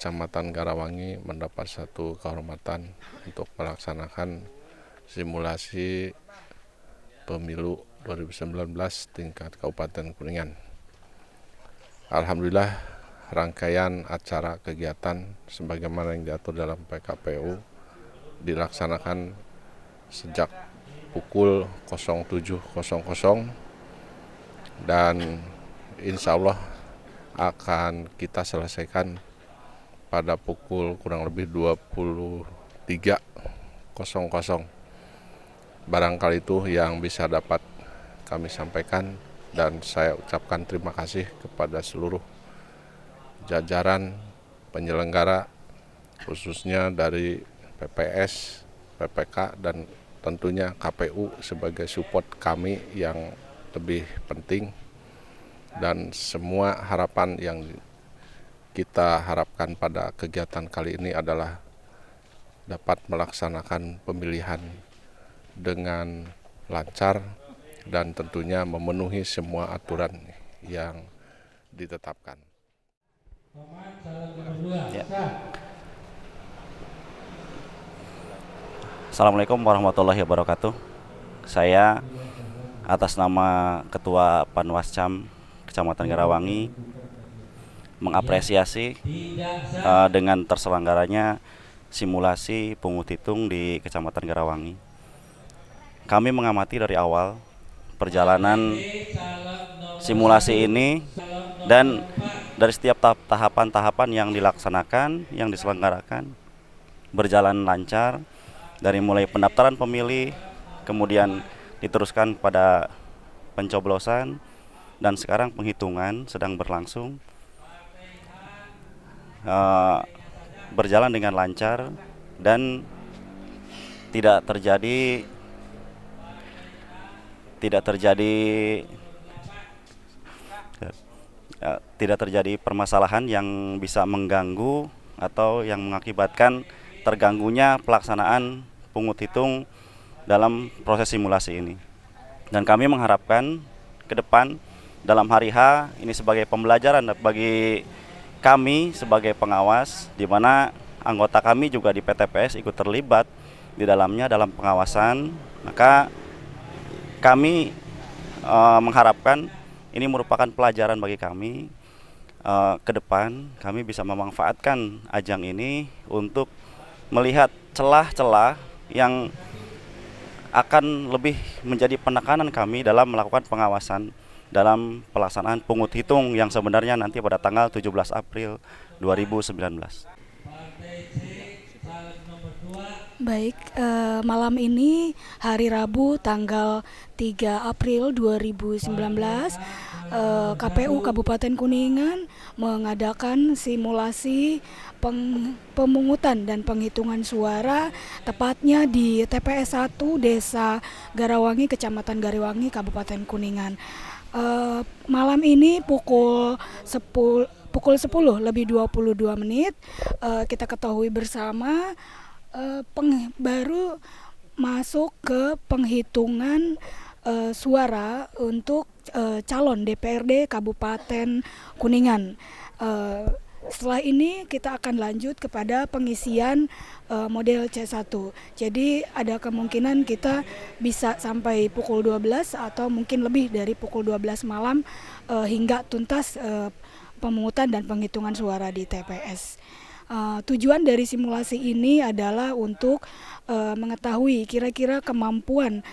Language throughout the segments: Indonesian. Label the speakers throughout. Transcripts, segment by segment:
Speaker 1: Kecamatan Garawangi mendapat satu kehormatan untuk melaksanakan simulasi pemilu 2019 tingkat Kabupaten Kuningan. Alhamdulillah, rangkaian acara kegiatan sebagaimana yang diatur dalam PKPU dilaksanakan sejak pukul 07.00 dan insya Allah akan kita selesaikan pada pukul kurang lebih 23.00. Barangkali itu yang bisa dapat kami sampaikan, dan saya ucapkan terima kasih kepada seluruh jajaran penyelenggara, khususnya dari PPS, PPK, dan tentunya KPU sebagai support kami yang lebih penting. Dan semua harapan yang kita harapkan pada kegiatan kali ini adalah dapat melaksanakan pemilihan dengan lancar dan tentunya memenuhi semua aturan yang ditetapkan.
Speaker 2: Ya. Assalamualaikum warahmatullahi wabarakatuh. Saya atas nama Ketua Panwascam Kecamatan Garawangi mengapresiasi dengan terselenggaranya simulasi pungut hitung di Kecamatan Garawangi. Kami mengamati dari awal perjalanan simulasi ini, dan dari setiap tahapan-tahapan yang dilaksanakan, yang diselenggarakan berjalan lancar, dari mulai pendaftaran pemilih, kemudian diteruskan pada pencoblosan, dan sekarang penghitungan sedang berlangsung. Berjalan dengan lancar dan tidak terjadi permasalahan yang bisa mengganggu atau yang mengakibatkan terganggunya pelaksanaan pungut hitung dalam proses simulasi ini. Dan kami mengharapkan ke depan dalam hari H ini sebagai pembelajaran bagi kami sebagai pengawas, di mana anggota kami juga di PTPS ikut terlibat di dalamnya dalam pengawasan. Maka kami mengharapkan ini merupakan pelajaran bagi kami. Ke depan kami bisa memanfaatkan ajang ini untuk melihat celah-celah yang akan lebih menjadi penekanan kami dalam melakukan pengawasan dalam pelaksanaan pungut hitung yang sebenarnya nanti pada tanggal 17 April 2019.
Speaker 3: Baik, malam ini hari Rabu tanggal 3 April 2019, KPU Kabupaten Kuningan mengadakan simulasi pemungutan dan penghitungan suara tepatnya di TPS 1 Desa Garawangi, Kecamatan Garawangi, Kabupaten Kuningan. Malam ini pukul 10:22 kita ketahui bersama baru masuk ke penghitungan suara untuk calon DPRD Kabupaten Kuningan. Setelah ini kita akan lanjut kepada pengisian model C1. Jadi ada kemungkinan kita bisa sampai pukul 12 atau mungkin lebih dari pukul 12 malam hingga tuntas pemungutan dan penghitungan suara di TPS. Tujuan dari simulasi ini adalah untuk mengetahui kira-kira kemampuan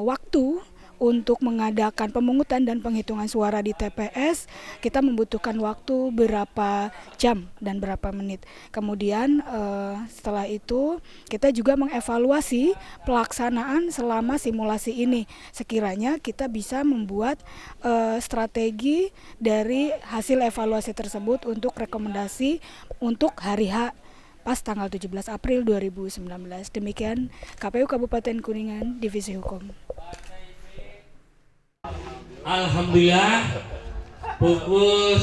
Speaker 3: waktu untuk mengadakan pemungutan dan penghitungan suara di TPS. Kita membutuhkan waktu berapa jam dan berapa menit. Kemudian setelah itu kita juga mengevaluasi pelaksanaan selama simulasi ini. Sekiranya kita bisa membuat strategi dari hasil evaluasi tersebut untuk rekomendasi untuk hari H pas tanggal 17 April 2019. Demikian KPU Kabupaten Kuningan, Divisi Hukum.
Speaker 4: Alhamdulillah pukul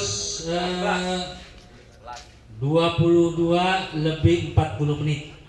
Speaker 4: 22:40.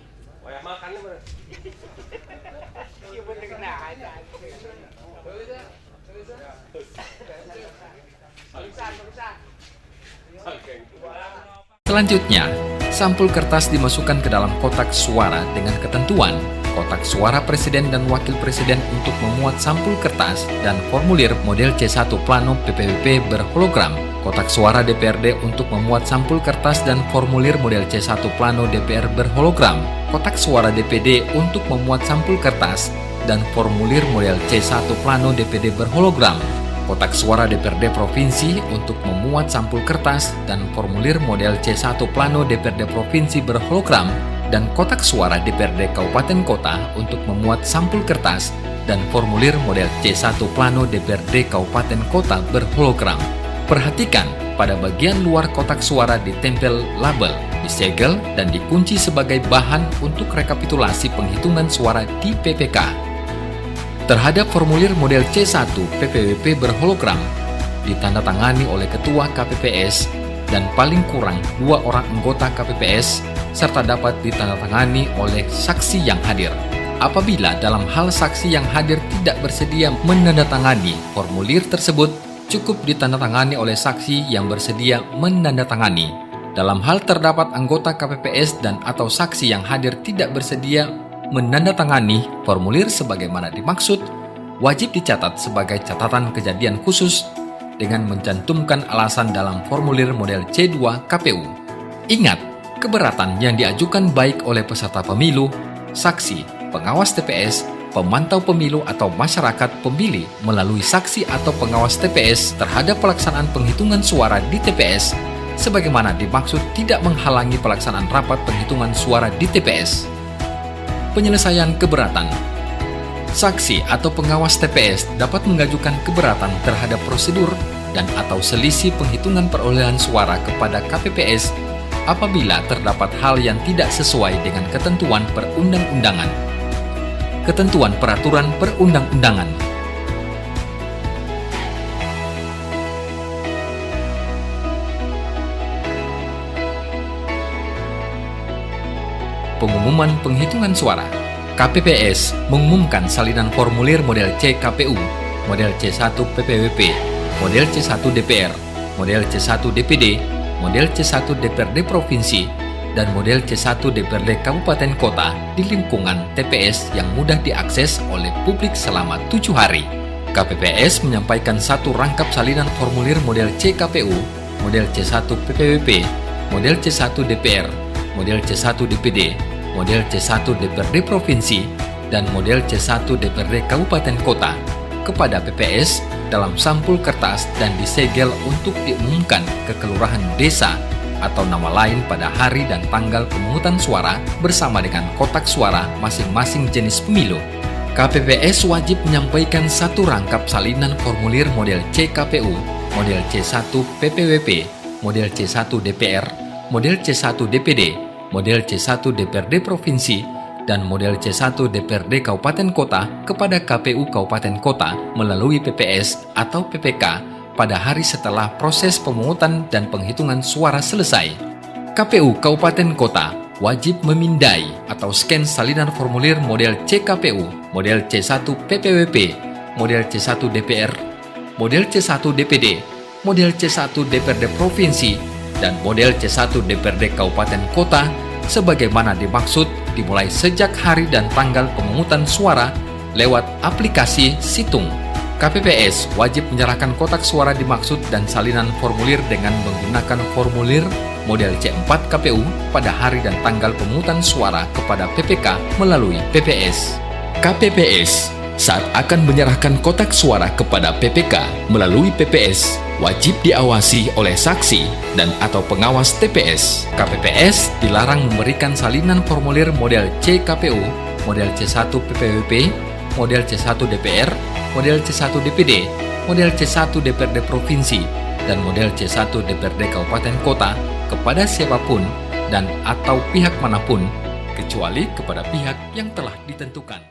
Speaker 5: Selanjutnya, sampul kertas dimasukkan ke dalam kotak suara dengan ketentuan kotak suara presiden dan wakil presiden untuk memuat sampul kertas dan formulir model C1 plano PPWP berhologram, kotak suara DPRD untuk memuat sampul kertas dan formulir model C1 plano DPR berhologram, kotak suara DPD untuk memuat sampul kertas dan formulir model C1 plano DPD berhologram, kotak suara DPRD Provinsi untuk memuat sampul kertas dan formulir model C1 plano DPRD Provinsi berhologram, dan kotak suara DPRD Kabupaten Kota untuk memuat sampul kertas dan formulir model C1 plano DPRD Kabupaten Kota berhologram. Perhatikan, pada bagian luar kotak suara ditempel label, disegel, dan dikunci sebagai bahan untuk rekapitulasi penghitungan suara di PPK. Terhadap formulir model C1 PPWP berhologram, ditandatangani oleh Ketua KPPS dan paling kurang 2 orang anggota KPPS, serta dapat ditandatangani oleh saksi yang hadir. Apabila dalam hal saksi yang hadir tidak bersedia menandatangani formulir tersebut, cukup ditandatangani oleh saksi yang bersedia menandatangani. Dalam hal terdapat anggota KPPS dan atau saksi yang hadir tidak bersedia menandatangani formulir sebagaimana dimaksud, wajib dicatat sebagai catatan kejadian khusus dengan mencantumkan alasan dalam formulir model C2 KPU. Ingat, keberatan yang diajukan baik oleh peserta pemilu, saksi, pengawas TPS, pemantau pemilu atau masyarakat pemilih melalui saksi atau pengawas TPS terhadap pelaksanaan penghitungan suara di TPS, sebagaimana dimaksud tidak menghalangi pelaksanaan rapat penghitungan suara di TPS. Penyelesaian keberatan. Saksi atau pengawas TPS dapat mengajukan keberatan terhadap prosedur dan atau selisih penghitungan perolehan suara kepada KPPS apabila terdapat hal yang tidak sesuai dengan ketentuan perundang-undangan. Ketentuan peraturan perundang-undangan. Pengumuman penghitungan suara. KPPS mengumumkan salinan formulir model C KPU, model C1 PPWP, model C1 DPR, model C1 DPD, model C1 DPRD Provinsi, dan model C1 DPRD Kabupaten Kota di lingkungan TPS yang mudah diakses oleh publik selama 7 hari. KPPS menyampaikan satu rangkap salinan formulir model C KPU, model C1 PPWP, model C1 DPR, model C1 DPD, model C1 DPRD Provinsi, dan model C1 DPRD Kabupaten Kota kepada PPS dalam sampul kertas dan disegel untuk diumumkan ke kelurahan desa atau nama lain pada hari dan tanggal pemungutan suara bersama dengan kotak suara masing-masing jenis pemilu. KPPS wajib menyampaikan satu rangkap salinan formulir model C KPU, model C1 PPWP, model C1 DPR, model C1 DPD, model C1 DPRD Provinsi, dan model C1 DPRD Kabupaten Kota kepada KPU Kabupaten Kota melalui PPS atau PPK pada hari setelah proses pemungutan dan penghitungan suara selesai. KPU Kabupaten Kota wajib memindai atau scan salinan formulir model C KPU, model C1 PPWP, model C1 DPR, model C1 DPD, model C1 DPRD Provinsi, dan model C1 DPRD Kabupaten Kota sebagaimana dimaksud dimulai sejak hari dan tanggal pemungutan suara lewat aplikasi Situng. KPPS wajib menyerahkan kotak suara dimaksud dan salinan formulir dengan menggunakan formulir model C4 KPU pada hari dan tanggal pemungutan suara kepada PPK melalui PPS. KPPS saat akan menyerahkan kotak suara kepada PPK melalui PPS wajib diawasi oleh saksi dan atau pengawas TPS. KPPS dilarang memberikan salinan formulir model C KPU, model C1 PPWP, model C1 DPR, model C1 DPD, model C1 DPRD Provinsi, dan model C1 DPRD Kabupaten Kota kepada siapapun dan atau pihak manapun kecuali kepada pihak yang telah ditentukan.